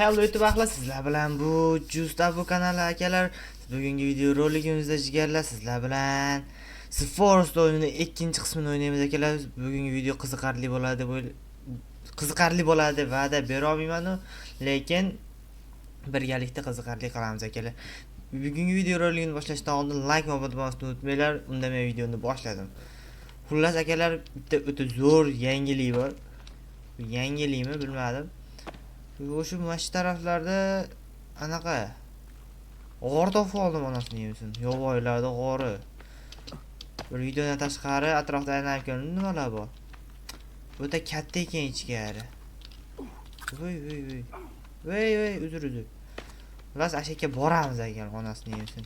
Hello YouTube ahli, sizlar bilan bu Justa bu kanali akalar. Bugungi video roligimizda jigarlar sizlar bilan The Forest o'yinini ikkinchi qismini o'ynaymiz akalar. Bugungi video qiziqarli bo'ladi va'da bera olmayman, lekin birgalikda qiziqarli qilamiz akalar. Bugungi video roligini boshlashdan oldin like va obuna bo'lishni unutmanglar. Unda men videoni boshladim. Xullas akalar, bitta o'ta zo'r yangilik bor. Yangilikmi bilmadim. O'sha mash taraflarda anaqa g'or topib oldim, onasini yemsin. Yovvoyilarda g'ori. Bir videodan tashqari atrofda aylanib ko'rdim, nimalar bor. O'ta katta ekan ichkari. Voy, uzr. Xullas ashaka boramiz ekan, onasini yemsin.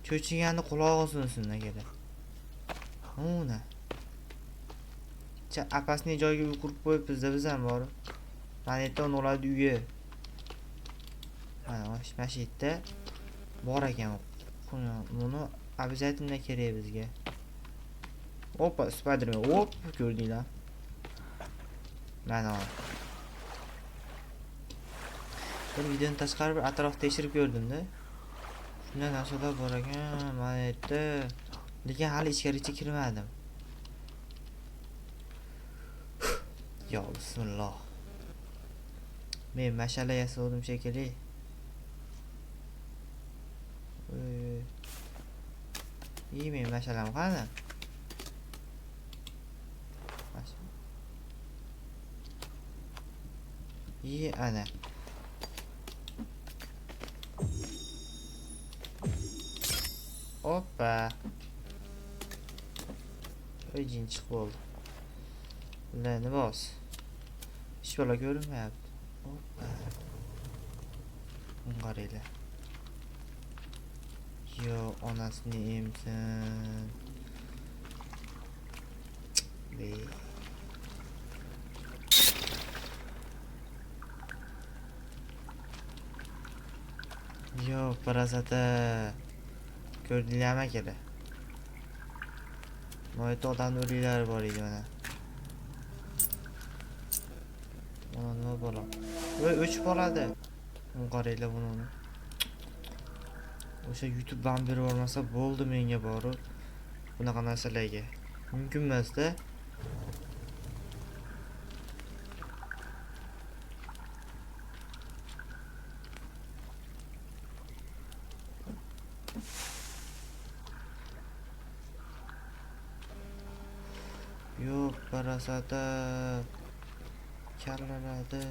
Cho'chigani qulog'i sunsin akalar. Ona. Apasni joyga qurib qo'yibmiz-da biz ham bor. Planeton oladi uyi. Mana mana yerda bor ekan. Buni обязательно kerak bizga. Opa, Spiderman. Hop, ko'rdinglar. Mana. Bir videodan tashqari bir atrofni tekshirib ko'rdim-da. Shunday narsalar bor ekan, mana yerda. Lekin hali ichkariga kirmadim. Yo, bismillah. Men mash'ala yasadim shekilli. Men mash'alam qani? Ana. Hoppa. O'yin chiqib bo'ldi. Ularni bos. Hech bola ko'rinmayapti. Hoppa. Qaranglar. Yo, onasini emsin. Yo, parasata. Ko'rdinglarmi akalar? Mo'yta odam o'liklar bor edi mana. Mana nima bo'la? Voy, o'chib qoladi. Qaranglar buni. O'sha YouTube ban berib olmasa bo'ldi menga borib. Bunaqa narsalarga mumkin emas-da. Yo'q, parasata kallanadi.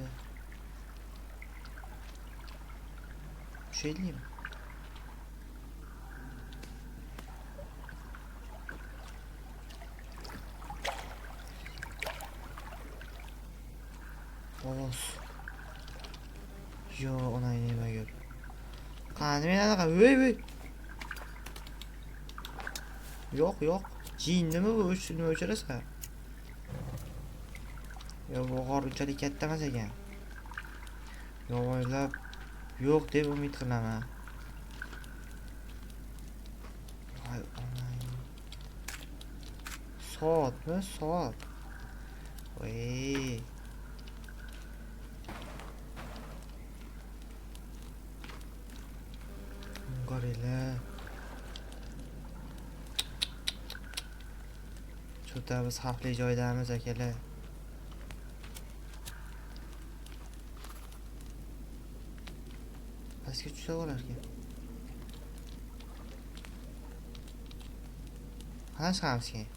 Şeyliyim. Olos. Yo, ona nima gör. Qani men anaqa, voy. Yo'q. Jinnimi bu? Nima o'chirasan? Yo, bu g'or unchalik katta emas ekan. Yovvoyilar yo'q deb umid qilaman. Voy onang. Soatmi? Soat. Voy. Qaranglar. Cho'ta biz xavfli joydamiz akalar. Pastga tushsa bo'larkan. Qani chiqamiz keyin?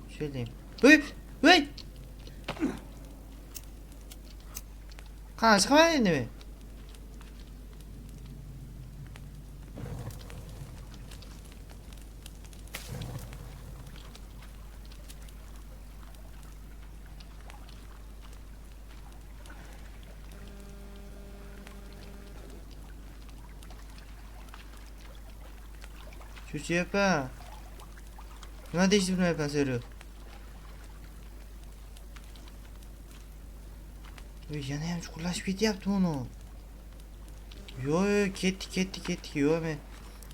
Tushalaymi? Voy! Qani chiqaman endi men? Cho'chiyapman. Nima deyishni bilmayapman, serios. Yana ham chuqurlashib ketyapti buni. Yo'q, ketdik. Yo'q, men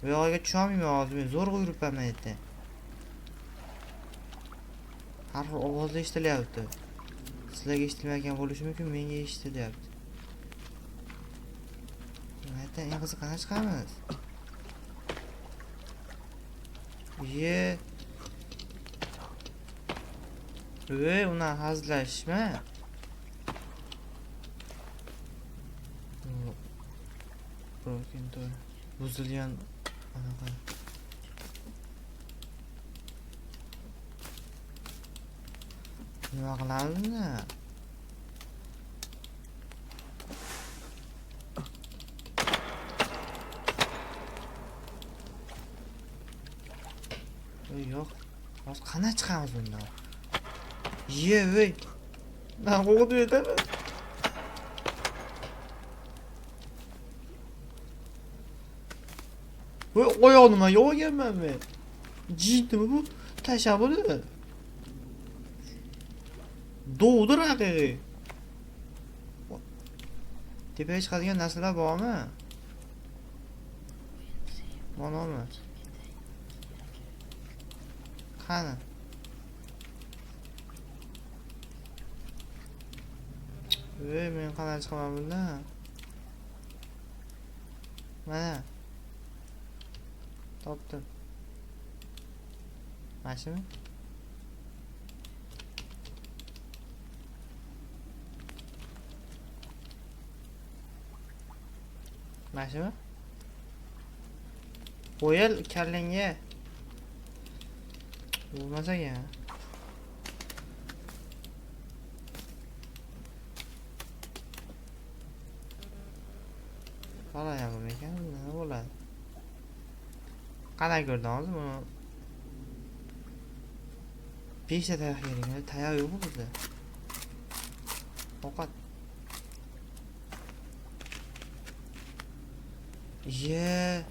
bu yoqqa tusha olmayman hozir. Men zo'rg'a yuribman bu yerda. Har xil ovozlar eshitilyapti. Sizlarga eshitilmagan bo'lishi mumkin, menga eshitdi deyapti. Nima eng qiziq qana chiqamiz? Ye. Voy, uni hazillashma. Broken door. Buzilgan anaqa. Nima qilamizmi? Yo'q. Hozir qana chiqamiz bundan? Ye, voy. Na qo'ydi etadi. Voy, oyoq nima yo'g'ganman men. Jiydimi bu? Tashabbuli. Dovdir haqiqiy. Tepaga chiqadigan narsalar bormi? Manami? Qani? Voy, men qanday chiqaman bundan? Mana. Topdim. Mashina? Mashina? Qo'yil kallangga. Bo'lmasa-ya. Qanday bo'lmaykan? Nima bo'ladi? Qanday ko'rdingiz buni? 5 ta tayoq yedik. Tayoq yo'q bizda. Ovqat. Ye.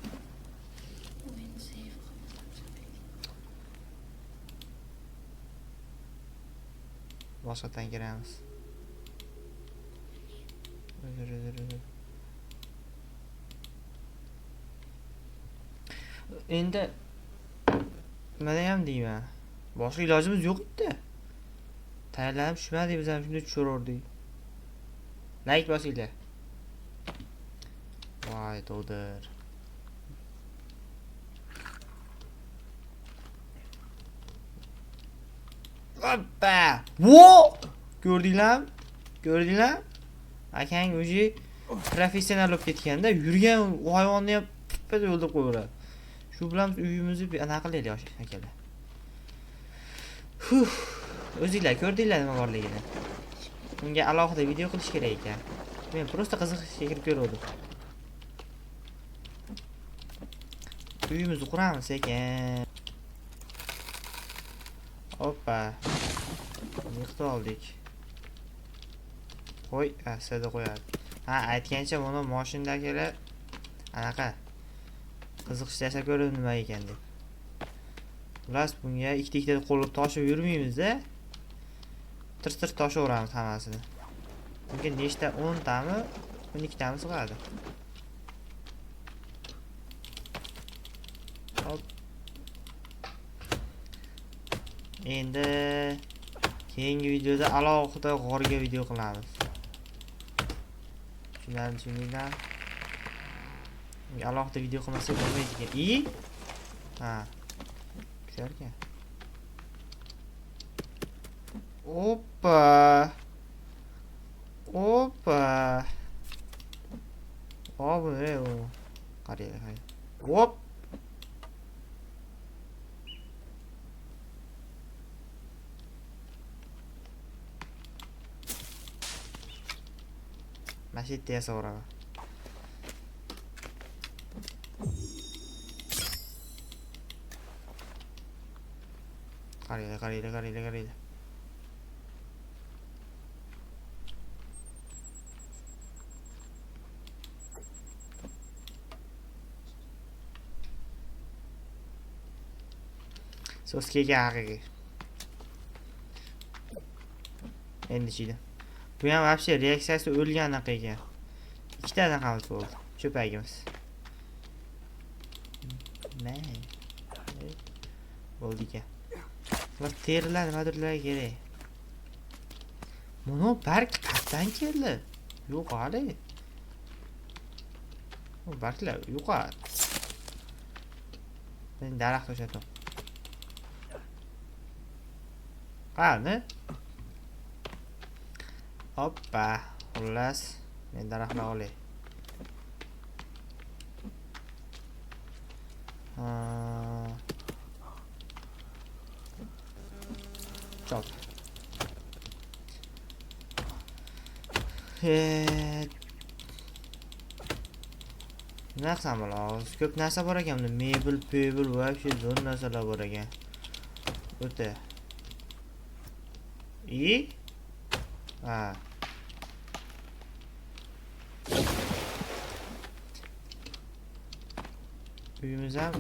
Boshqatdan kiramiz. O'zir. Endi nima ham deyman? Boshqa ilojimiz yo'q edi. Tayyorlanib tushmadik, biz ham shunday tushaverdik. Like bosinglar. Voy, to'dir. Hoppa! Vo! Ko'rdinglarmi? Ko'rdinglar? Akang o'zi professional bo'lib ketganda, yurgan hayvonni ham pippa yo'lda qo'yaveradi. Shu bilan uyimizni anaqa qilaylik akalar. O'zinglar ko'rdinglar nima borligini. Unga alohida video qilish kerak ekan. Men prosta qiziqishga kirib ko'rdim. Uyimizni quramiz ekan. Hoppa. Yiqitib oldik. Qo'y, asada qo'yadi. Ha, aytgancha mana mashinadagilar anaqa qiziqish yasab ko'rdim nima ekan deb. Xullas bunga ikkita qo'lib toshib yurmaymiz-da. Tir-tir toshaveramiz hammasini. Bunga nechta 10 tami, 12 tami sig'adi. Hop. Endi keyingi videoda alohida g'orga video qilamiz. Shundan tushundinglar? Alohida video qilmasak bo'lmaydi ekan. Ha. Güzelken. Hoppa. Hoppa. Abi ne o? Karıya. Hop. Masih tiasa orang. Qaraydi. Soskiga haqiqiy. Endi chiydi. Bu ham вообще reaksiyasi o'lgan anaqa ekan. Ikkita anaqamiz bo'ldi. Cho'pagimiz. May. Bo'ldi ekan. Bular terilar nimadirlar kerak. Buni barg qayerdan keldi? Yo'q hali. Bu barglar yo'q. Men daraxt o'shadim. Qani? Hoppa. Xullas, men daraxtni olay. Chop. Nima qilsam bo'ladi? Ko'p narsa bor ekan bunda. Mebel, pebel va shu zo'n narsalar bor ekan. O'ta. Ha. Uyimiz ham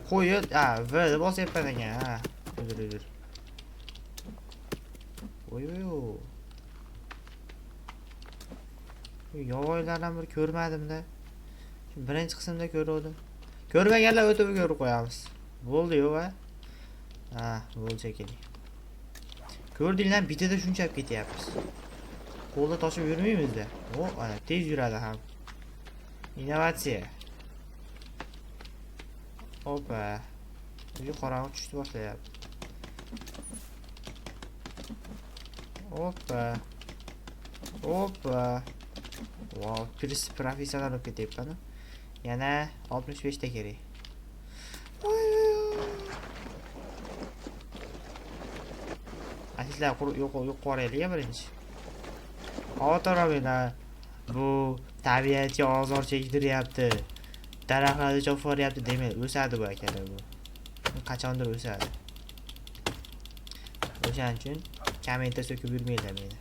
qo'yib, V deb bosyapman ekan. Ha. Uzr. Voy. Yovvoyilardan bir ko'rmadim-da. Birinchi qismda ko'rdim. Ko'rmaganlar o'tib ko'rib qo'yamiz. Bo'ldi-yu va. Ha, bo'ldi shekilli. Ko'rdinglar, bitida shunchab ketyapmiz. Qo'lda toshib yurmaymiz-da. Ana tez yuradi ham. Innovatsiya. Hoppa. Uy qorong'i tushdi boshlayapti. Hoppa. Wow, professional bo'lib ketyapman. Yana 65 ta kerak. Asitlar yo'q qoraylik birinchi. Avtomobillar bu tabiatga ozor chektiryapti. Daraxtlarni cho'qib demaydi, o'sadi bu akalar bu. Qachondir o'sadi. O'shaning uchun kommentda so'kib yurmaylar meni.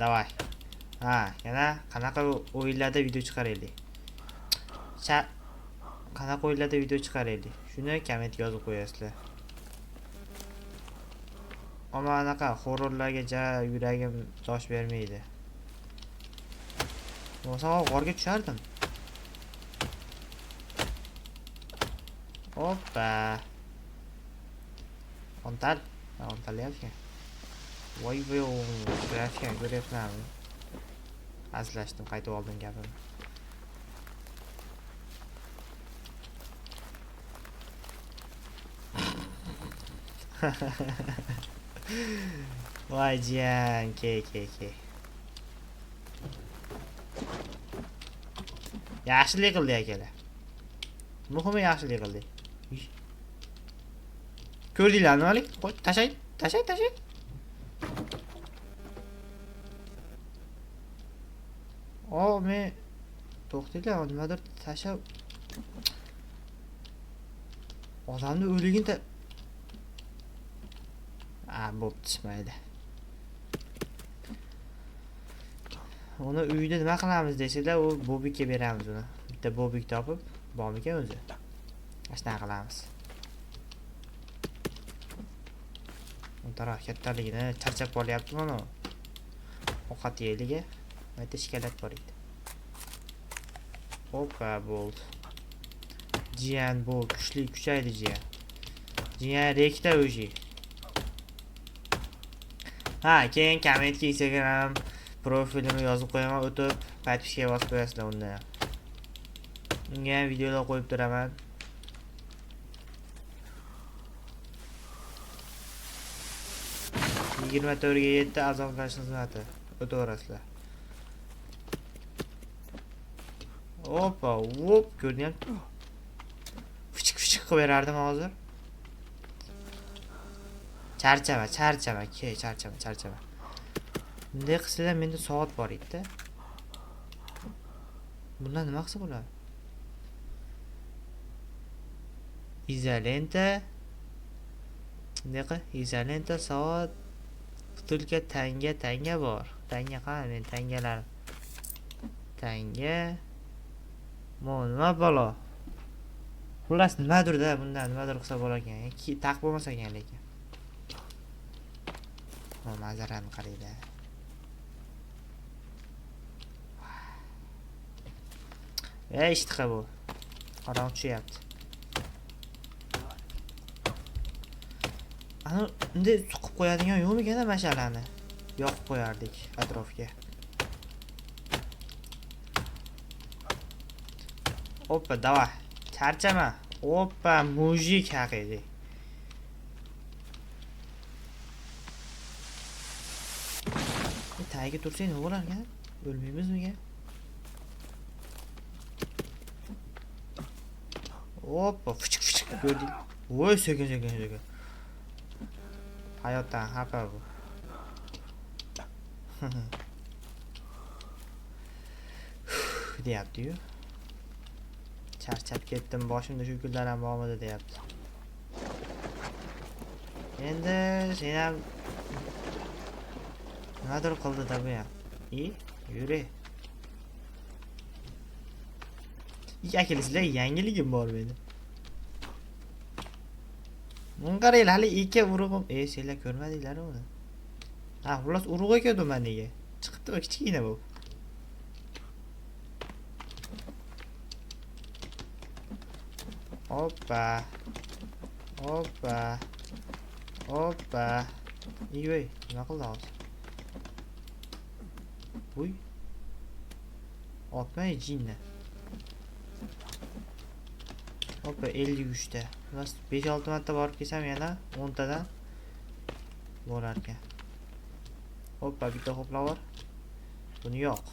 Davay. Ha, yana qanaqa o'yinlarda video chiqaraylik? Qanaqa o'yinlarda video chiqaraylik? Shuni kommentga yozib qo'yasizlar. Ammo anaqa horrorlarga yuragim dosh bermaydi. Bo'lsa g'orga tushardim. Hoppa. Ontalyapti. Voy, grafika ko'ryapmanmi? Azlashdim, qaytib oldim gapimni. Voy jiyan, ke. Yaxshilik qildi akalar. Muhimi yaxshilik qildi. Ko'rdinglarmi hali? Qo'y, tashay. Men to'xtanglar, nimadir tashab. Odamni o'ligini bo'pti. Uni uyda nima qilamiz desanglar, u bobikka beramiz uni. Bitta bobik topib, bormikan o'zi? Ashna qilamiz. Undara kattaligini charchab qolyapti mana. Ovqat yeyliga. Mayda shikalat bor edi. Hoppa, bo'ldi. Jiyan bu kuchaydi jiyan. Jiyan rekta o'zi. Ha, keyin kommentga Instagram profilimni yozib qo'yaman, o'tib подпискаga bosib qo'yasizlar unda. Unga ham videolar qo'yib turaman. Yigirma 7 azoblash xizmati o'taverasizlar. Hoppa, ko'rdingmi? Fichik qilib berardim hozir. Charchama. Bunday qilsalar menda soat bor edi-da. Bundan nima qilsa bo'ladi? Izolenta soat butulka tanga bor. Tanga qani, men tangalar. Tanga. Nima balo? Xullas nimadir-da, bundan nimadir qilsa bo'lar ekan. Taq bo'lmasa ekan lekin. Manzarani qaranglar. Ishtiqa bu. Qorong tushyapti. Ana bunday suqib qo'yadigan yo'qmikan mashalani? Yoqib qo'yardik atrofga. Hoppa, давай. Charchama. Hoppa, mujik haqiqiy. Tagiga tursang nima bo'larkan? O'lmaymizmi? Hoppa, fichik ko'rdik. Voy, sekin. Hayotdan xafa bu. deyapti-yu. Charchab ketdim, boshimda shu kunlar ham bormidi deyapti. Endi sen ham nimadir qildi-da bu ham. Yuri. Akalar yangiligim bor meni. Mun qaranglar, hali ikki urug'im. Senlar ko'rmadinglar uni. Ha, xullas urug' ekan maniga. Chiqibdi va kichkina bu. Hoppa. Voy, nima qildi hozir? Voy. Otmay jinni. Hoppa, 53 ta. Mas 5-6 marta borib kelsam yana 10 tadan bo'lar ekan. Hoppa, bitta hoplavor. Buni yo'q.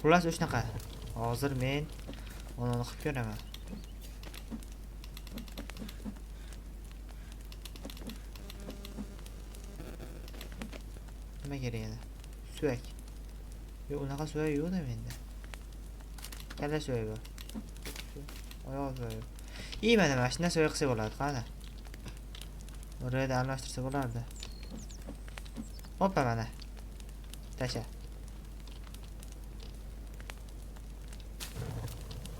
Xullas o'shnaqa. Hozir men uni qilib ko'raman. Nima kerak edi? Suyak. Yo'q, unaqa suyak yo'q-da menda. Kalla suyak bor. Oyoq suyak. Mana mashina suyak qilsa bo'ladi, qani. Orada almashtirsa bo'lardi. Hoppa, mana. Tasha.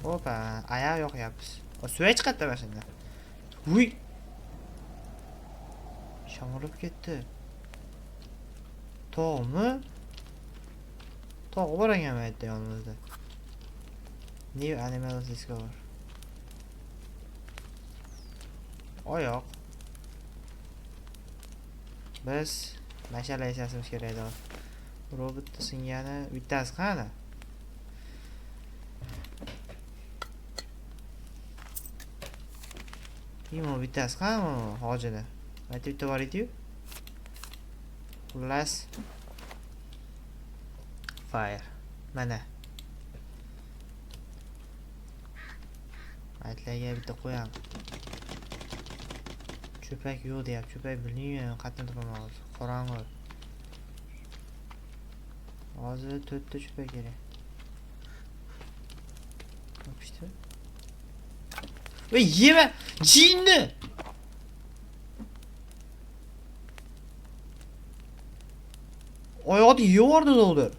Hoppa, oyoq yoqyapmiz. Suyak chiqadi mashinadan. Voy. Shamolib ketdi. Tog'mi? Tog' bor ekan mayda yonimizda. New animal discover. Oyoq. Biz mashina yasashimiz kerak edi. Robotda singani bittasi qani? Imo bittasi qani hojini? Aytib bor edi-yu. Xullas fire. Mana. Aytlarga bitta qo'yam. Cho'pak yo'q deyapti. Cho'pak bilmayman, qatnab turaman hozir. Qorong'i. Hozir 4 ta cho'pak kerak. Qopishdi. Voy, yema! Jinni! Oyoqni yevordi doldir.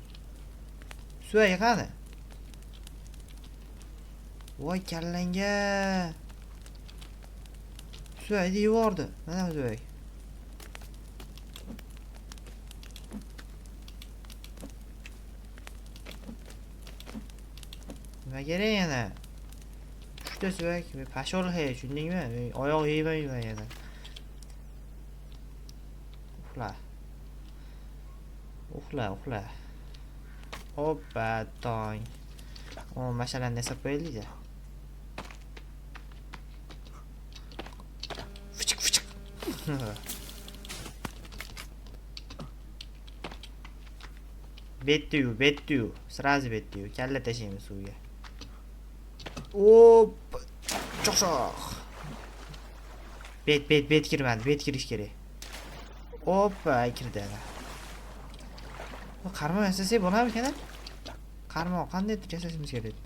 Suyak qani? Voy kallanga. Suyakni yevordi. Mana suyak. Nima kerak yana? 3 ta suyak, pashol hay, tushundingmi? Oyoq yemayman yana. Uxla. Hoppa, tong. Mashalani hesab qo'yaylik-da. Fichik. betdiyu. Sразу betdiyu. Kalla tashlaymiz suvga. Hop. Cho'qsoq. Bet kirmadi. Bet kirish kerak. Hoppa, kirdi. Qarmoq yasasak bo'larmikan? Qarmoq qanday yasashimiz kerak?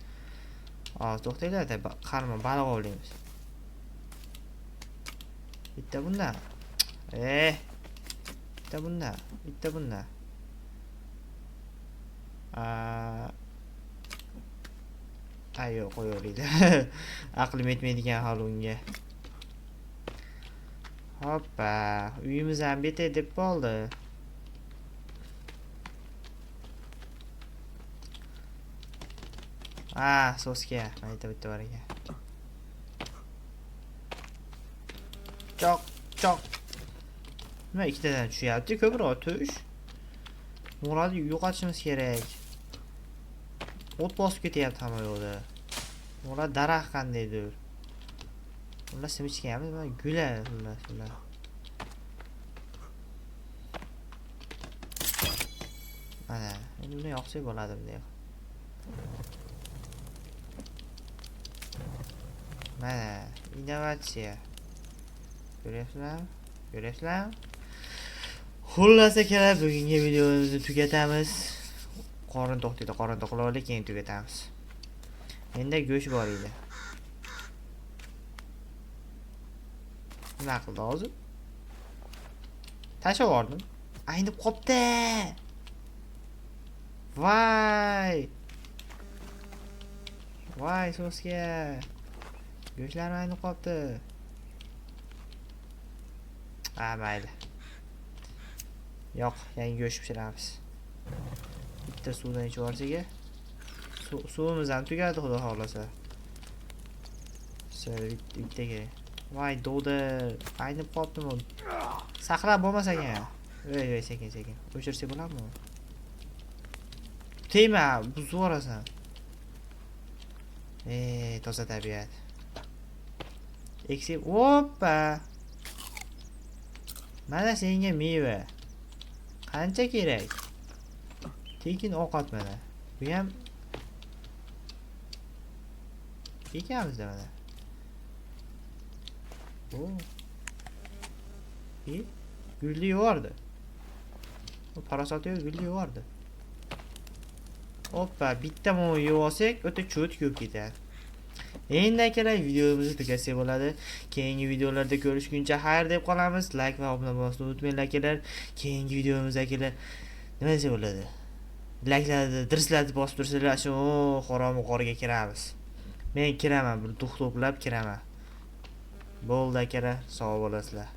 To'xtanglar-da, qarmoq baliq ovlaymiz. Bitta bundan. Bitta bundan. Ayo, qo'yaylik. Aqlim yetmaydigan hol unga. Hoppa, uyimiz ham betay deb bo'ldi. So'sga mayda bitta bor ekan. Choq. Choq. Nima ikkitadan tushyapti? Ko'proq tush. Ularni yo'qotishimiz kerak. O't bosib ketyapti hamma yo'lda. Ular daraxt qandaydir. Ular simichganmi? Mana gullar ular. Mana, endi buni yoqsak bo'ladi bunday. Mana, innovatsiya. Ko'ryapsizlar? Xullas akalar, bugungi videomizni tugatamiz. Qorin to'qtaydi, qorin to'qlab olib keyin tugatamiz. Menda go'sht bor edi. Nima qildi hozir? Tashlab yubordim. Aynib qopti. Voy, sosga. Go'shtlarim aynib qopti. Mayli. Yo'q, yangi go'sht pishiramiz. Bitta suvdan ichib olsak-a. Suvimiz ham tugadi, xudo xolasa. Bittaga. Voy, dovda aynib qoptimi? Saqlab bo'lmas ekan. Voy, sekin. O'chirsak bo'ladimi? Tegma, buzib yuborasan. Toza tabiat. Eksib, oppa. Mana senga meva. Qancha kerak? Tekin ovqat mana. Bu ham ekamizda mana. Gulli yuvardi. Bu parasotga gulli yuvardi. Hoppa, bitta meni yeb olsak, o'ta cho't ko'p ketadi. Endi akalar videomizni tugatsak bo'ladi. Keyingi videolarda ko'rishguncha xayr deb qolamiz. Like va obuna bo'lishni unutmanglar akalar. Keyingi videomizda akalar nima desa bo'ladi? Like'larni, dirslarni bosib tursanglar, shu harom qorga kiramiz. Men kiraman, bir to'xto'plab kiraman. Bo'ldi akalar, sog' bo'lasizlar.